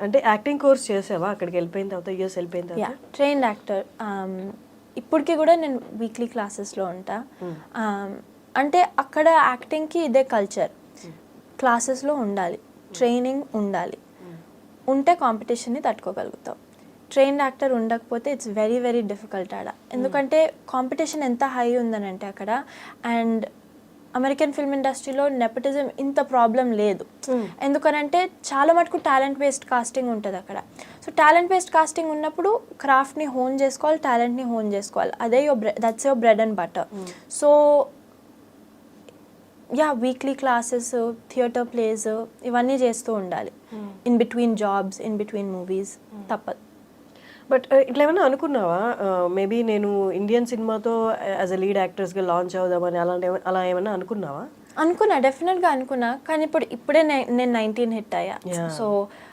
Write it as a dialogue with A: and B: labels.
A: అంటే acting course చేసావా అక్కడికి వెళ్ళిపోయిన తర్వాత, యూఎస్ వెళ్ళిపోయిన
B: యా
A: తర్వాత?
B: Trained actor. ఇప్పటికీ కూడా నేను వీక్లీ క్లాసెస్లో ఉంటా. అంటే అక్కడ యాక్టింగ్కి ఇదే కల్చర్, క్లాసెస్లో ఉండాలి, ట్రైనింగ్ ఉండాలి, ఉంటే కాంపిటీషన్ని తట్టుకోగలుగుతాం. ట్రైన్డ్ యాక్టర్ ఉండకపోతే ఇట్స్ వెరీ వెరీ డిఫికల్ట్ ఆడ. ఎందుకంటే కాంపిటీషన్ ఎంత హై ఉందనంటే అక్కడ. అండ్ అమెరికన్ ఫిల్మ్ ఇండస్ట్రీలో నెపోటిజం ఇంత ప్రాబ్లం లేదు. ఎందుకనంటే చాలా మటుకు టాలెంట్ బేస్డ్ కాస్టింగ్ ఉంటుంది అక్కడ. సో టాలెంట్ బేస్డ్ కాస్టింగ్ ఉన్నప్పుడు క్రాఫ్ట్ని హోన్ చేసుకోవాలి, టాలెంట్ని హోన్ చేసుకోవాలి. అదే that's your bread and butter. So yeah, weekly classes, theatre place ఇవన్నీ చేస్తూ ఉండాలి. In between jobs, in between movies తప్పదు.
A: బట్ ఇట్లా ఏమైనా అనుకున్నావా, మేబీ నేను ఇండియన్ సినిమాతో యాజ్ అ లీడ్ యాక్ట్రెస్గా లాంచ్ అవుదామని, అలా ఏమైనా అనుకున్నావా?
B: అనుకున్నా, డెఫినెట్గా అనుకున్నా. కానీ ఇప్పుడే నేను 19 హిట్ అయ్యా. సో